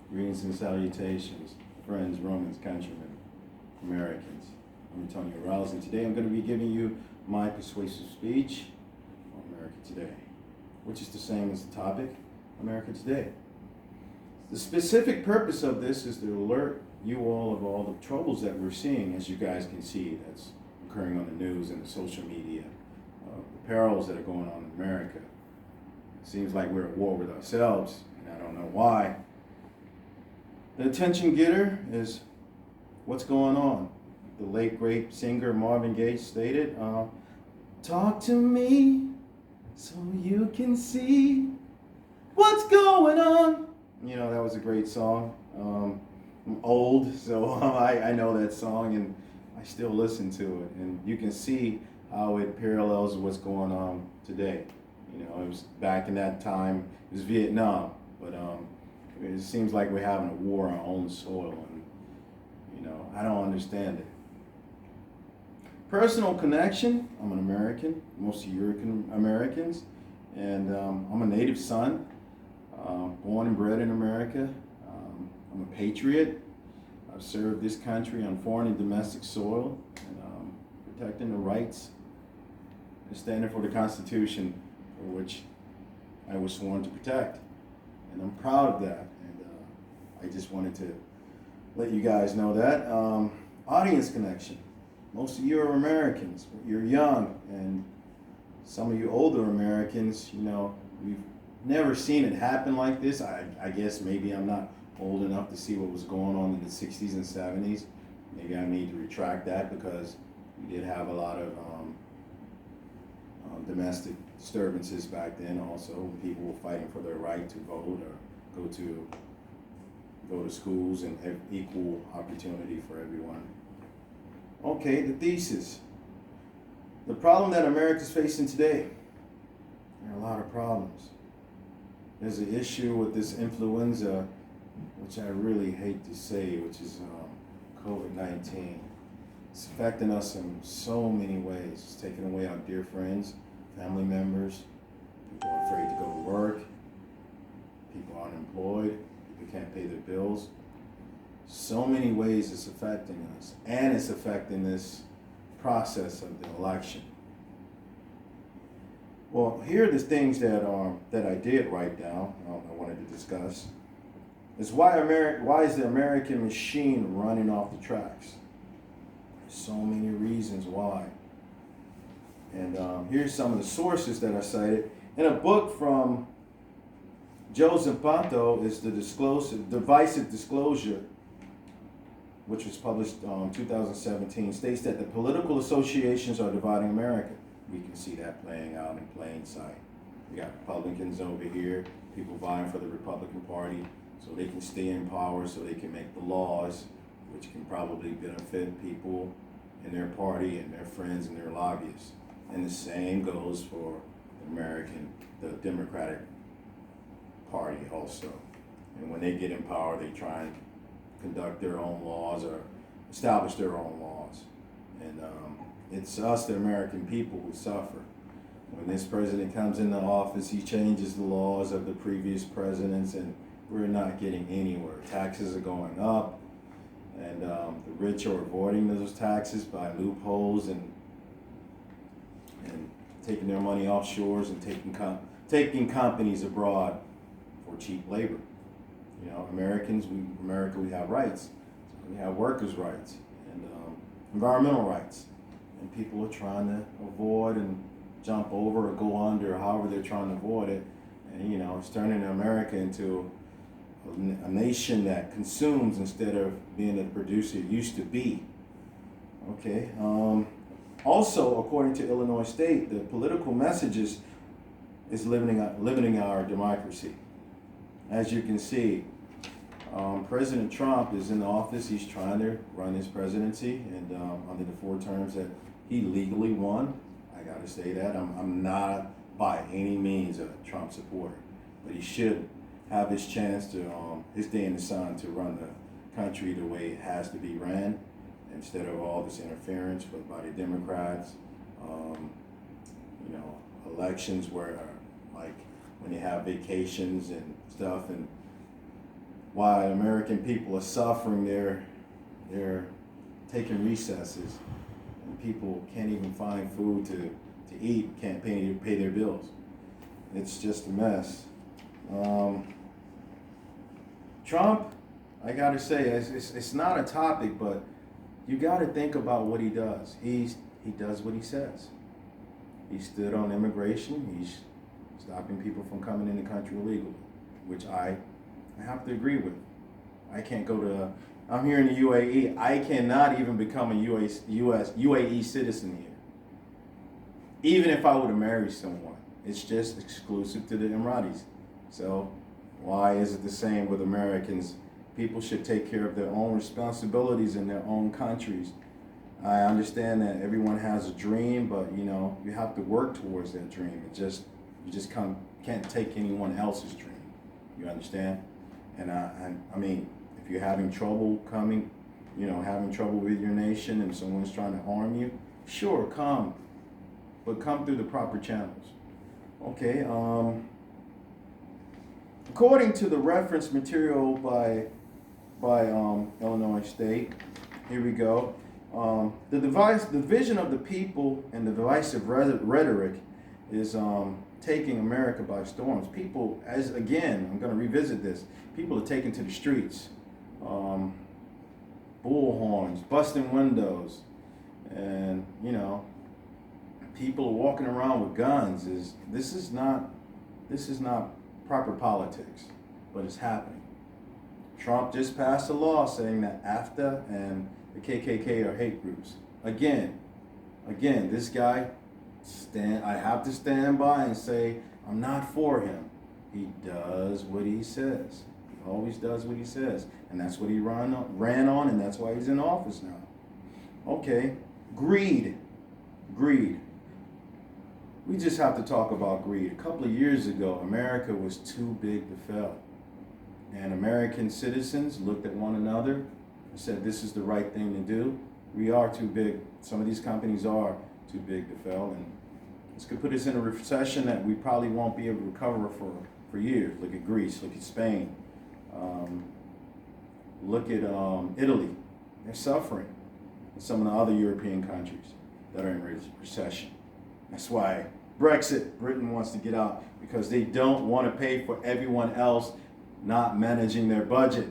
Greetings and salutations, friends, Romans, countrymen, Americans. I'm Antonio Rouse, and today I'm going to be giving you my persuasive speech on America Today, which is the same as the topic, America Today. The specific purpose of this is to alert you all of all the troubles that we're seeing, as you guys can see, that's occurring on the news and the social media, the perils that are going on in America. It seems like we're at war with ourselves, and I don't know why. The attention getter is what's going on. The late great singer Marvin Gaye stated, talk to me so you can see what's going on. You know, that was a great song. I'm old, so I know that song and I still listen to it. And you can see how it parallels what's going on today. You know, it was back in that time, it was Vietnam, but it seems like we're having a war on our own soil, and you know, I don't understand it. Personal connection, I'm an American, most of you are Americans, and I'm a native son, born and bred in America. I'm a patriot. I've served this country on foreign and domestic soil, and protecting the rights and standing for the Constitution for which I was sworn to protect. And I'm proud of that, and I just wanted to let you guys know that. Audience connection. Most of you are Americans, but you're young, and some of you older Americans, you know, we've never seen it happen like this. I guess maybe I'm not old enough to see what was going on in the 60s and 70s. Maybe I need to retract that, because we did have a lot of domestic disturbances back then also, when people were fighting for their right to vote or go to schools and have equal opportunity for everyone. Okay, the thesis. The problem that America's facing today. There are a lot of problems. There's an issue with this influenza, which I really hate to say, which is COVID-19. It's affecting us in so many ways. It's taking away our dear friends, family members. People are afraid to go to work. People are unemployed. People can't pay their bills. So many ways it's affecting us, and it's affecting this process of the election. Well, here are the things that I did write down. I wanted to discuss. Is why is the American machine running off the tracks? So many reasons why. And here's some of the sources that I cited. In a book from Joe Zapato is the Divisive Disclosure, which was published in 2017, states that the political associations are dividing America. We can see that playing out in plain sight. We got Republicans over here, people vying for the Republican Party so they can stay in power, so they can make the laws, which can probably benefit people in their party and their friends and their lobbyists. And the same goes for the Democratic Party also. And when they get in power, they try and conduct their own laws or establish their own laws. And it's us, the American people, who suffer. When this president comes into office, he changes the laws of the previous presidents, and we're not getting anywhere. Taxes are going up, and the rich are avoiding those taxes by loopholes and taking their money offshores and taking companies abroad for cheap labor. You know, America, we have rights. We have workers' rights and environmental rights, and people are trying to avoid and jump over or go under, however they're trying to avoid it. And you know, it's turning America into a nation that consumes instead of being a producer it used to be. Okay. Also, according to Illinois State, the political messages is limiting our democracy. As you can see, President Trump is in office. He's trying to run his presidency, and under the 4 terms that he legally won. I got to say that I'm not by any means a Trump supporter, but he should have his chance to his day in the sun to run the country the way it has to be ran, instead of all this interference by the Democrats. You know, elections where like when they have vacations and stuff, and why American people are suffering. They're taking recesses, and people can't even find food to eat, can't pay their bills. It's just a mess. Trump, I gotta say, it's not a topic, but you gotta think about what he does. He does what he says. He stood on immigration. He's stopping people from coming in the country illegally, which I have to agree with. I can't go to. I'm here in the UAE. I cannot even become a UAE citizen here, even if I were to marry someone. It's just exclusive to the Emiratis. So why is it the same with Americans? People should take care of their own responsibilities in their own countries. I understand that everyone has a dream, but you have to work towards that dream. You just can't take anyone else's dream. You understand? And I mean, if you're having trouble having trouble with your nation, and someone's trying to harm you, sure, come, but come through the proper channels. Okay. According to the reference material by Illinois State, here we go. The division of the people and the divisive rhetoric is taking America by storms. People, I'm going to revisit this. People are taking to the streets, bullhorns, busting windows, and people are walking around with guns. This is not proper politics, but it's happening. Trump just passed a law saying that AFTA and the KKK are hate groups. Again, this guy, I have to stand by and say I'm not for him. He does what he says. He always does what he says, and that's what he ran on, and that's why he's in office now. Okay, greed. We just have to talk about greed. A couple of years ago, America was too big to fail. And American citizens looked at one another and said, this is the right thing to do. We are too big. Some of these companies are too big to fail. And this could put us in a recession that we probably won't be able to recover for years. Look at Greece, look at Spain. Look at Italy. They're suffering. And some of the other European countries that are in recession. That's why Britain wants to get out, because they don't want to pay for everyone else not managing their budget.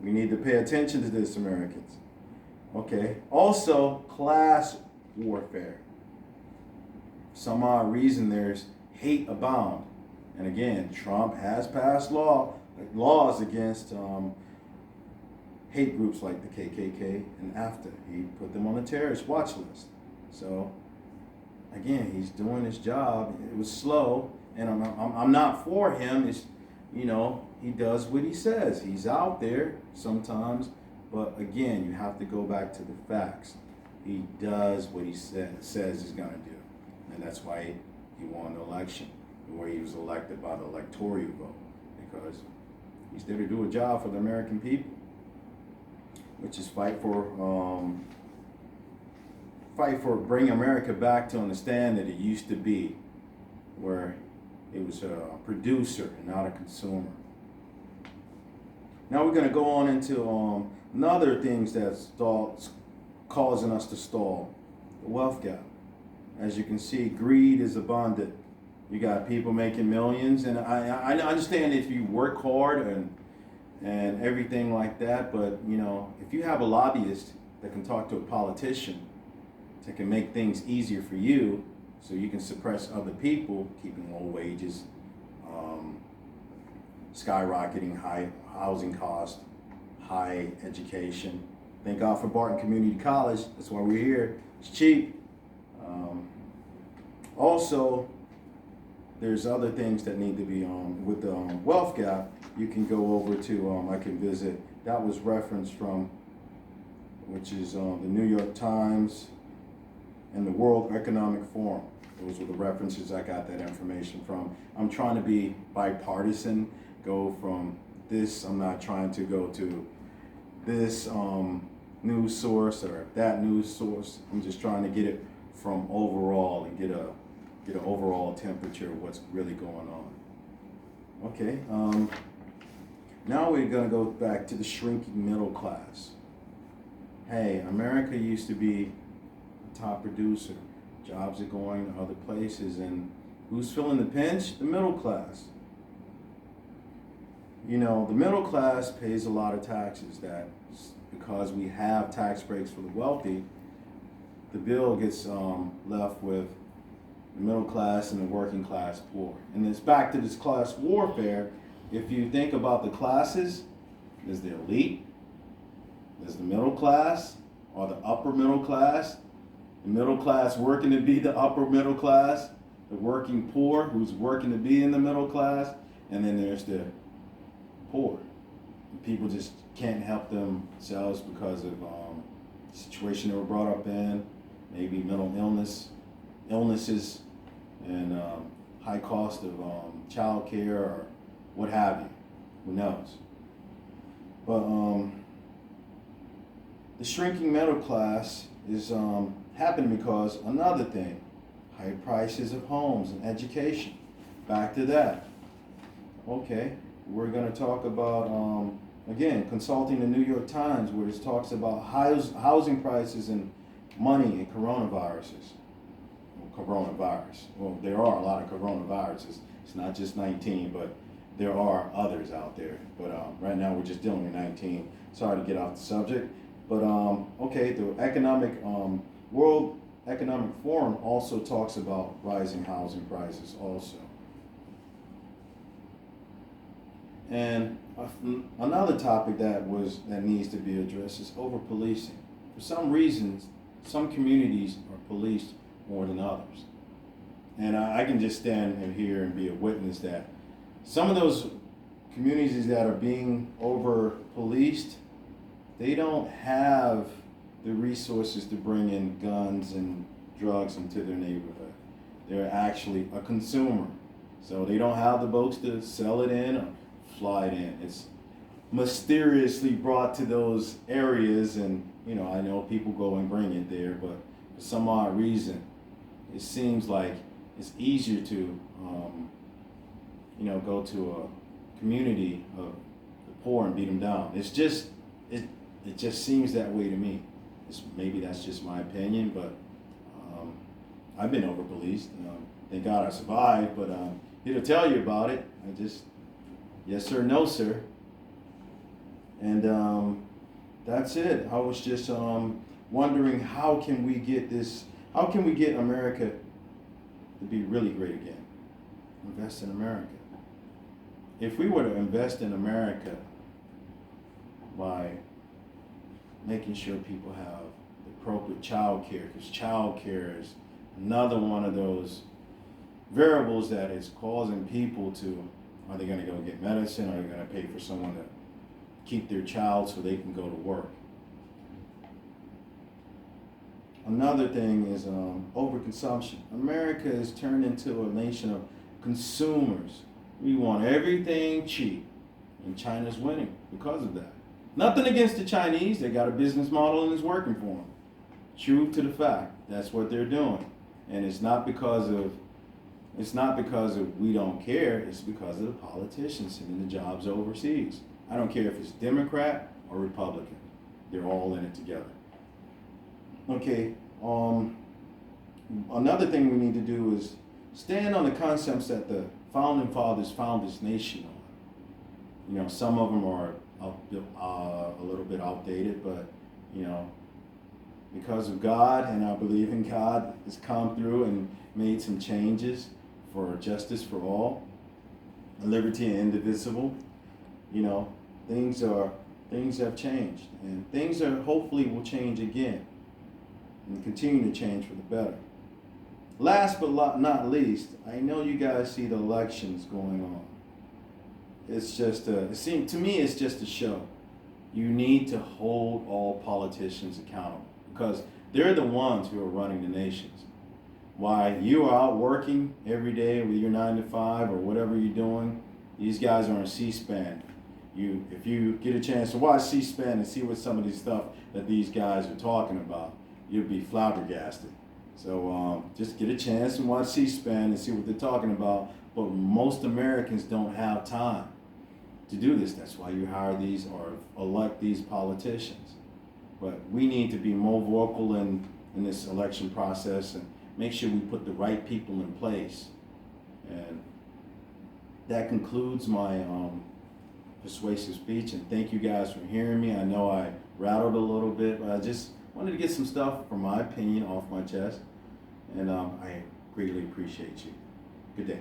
We need to pay attention to this, Americans. Okay. Also, class warfare. For some odd reason, there's hate abound. And again, Trump has passed laws against hate groups like the KKK and AFTA. He put them on the terrorist watch list. So again, he's doing his job. It was slow, and I'm not for him. It's, he does what he says. He's out there sometimes, but again, you have to go back to the facts. He does what he says he's going to do, and that's why he won the election, where he was elected by the electoral vote, because he's there to do a job for the American people, which is fight for bring America back to understand that it used to be, where it was a producer and not a consumer. Now we're going to go on into another things that's causing us to stall: the wealth gap. As you can see, greed is abundant. You got people making millions, and I understand if you work hard and everything like that, but if you have a lobbyist that can talk to a politician, that can make things easier for you, so you can suppress other people, keeping low wages, skyrocketing high housing costs, high education. Thank God for Barton Community College. That's why we're here. It's cheap. Also, there's other things that need to be with the wealth gap. You can go over to, I can visit, that was referenced from, which is the New York Times and the World Economic Forum. Those were the references I got that information from. I'm trying to be bipartisan, go from this, I'm not trying to go to this news source or that news source. I'm just trying to get it from overall and get an overall temperature of what's really going on. Okay. Now we're going to go back to the shrinking middle class. Hey, America used to be a top producer. Jobs are going to other places, and who's feeling the pinch? The middle class. You know, the middle class pays a lot of taxes. That because we have tax breaks for the wealthy, the bill gets left with the middle class and the working class poor. And it's back to this class warfare. If you think about the classes, there's the elite, there's the middle class or the upper middle class, the middle class working to be the upper middle class, the working poor who's working to be in the middle class, and then there's the poor. People just can't help themselves because of the situation they were brought up in, maybe mental illnesses, and high cost of child care or what have you. Who knows? But the shrinking middle class is happening because another thing, high prices of homes and education. Back to that. Okay, we're going to talk about, again, consulting the New York Times, where it talks about housing prices and money and coronaviruses. Well, there are a lot of coronaviruses. It's not just 19, but there are others out there. But right now we're just dealing with 19. Sorry to get off the subject. But okay, the World Economic Forum also talks about rising housing prices also. And another topic that needs to be addressed is over policing. For some reasons, some communities are policed more than others. And I can just stand in here and be a witness that some of those communities that are being over policed, they don't have the resources to bring in guns and drugs into their neighborhood. They're actually a consumer. So they don't have the boats to sell it in or fly it in. It's mysteriously brought to those areas, and you know, I know people go and bring it there, but for some odd reason, it seems like it's easier to go to a community of the poor and beat them down. It's just it just seems that way to me. Maybe that's just my opinion, but I've been over policed. Thank God I survived, but here to tell you about it. I just, yes sir, no sir. And that's it. I was just wondering, how can we get America to be really great again? Invest in America. If we were to invest in America by making sure people have the appropriate child care, because child care is another one of those variables that is causing people to, are they going to go get medicine? Are they going to pay for someone to keep their child so they can go to work? Another thing is overconsumption. America has turned into a nation of consumers. We want everything cheap, and China's winning because of that. Nothing against the Chinese. They got a business model and it's working for them. True to the fact, that's what they're doing. And it's not because of we don't care, it's because of the politicians sending the jobs overseas. I don't care if it's Democrat or Republican. They're all in it together. Okay, another thing we need to do is stand on the concepts that the founding fathers found this nation on. You know, some of them are a little bit outdated, but you know, because of God, and I believe in God, has come through and made some changes for justice for all, liberty and indivisible. You know, things have changed, and things are hopefully will change again, and continue to change for the better. Last but not least, I know you guys see the elections going on. It's just to me, it's just a show. You need to hold all politicians accountable because they're the ones who are running the nations. While you are out working every day with your 9 to 5 or whatever you're doing, these guys are on C-SPAN. If you get a chance to watch C-SPAN and see what some of these stuff that these guys are talking about, you'll be flabbergasted. So just get a chance and watch C-SPAN and see what they're talking about. But most Americans don't have time. to do this. That's why you hire these or elect these politicians. But we need to be more vocal in this election process and make sure we put the right people in place. And that concludes my persuasive speech, and thank you guys for hearing me. I know I rattled a little bit, but I just wanted to get some stuff from my opinion off my chest, and I greatly appreciate you. Good day.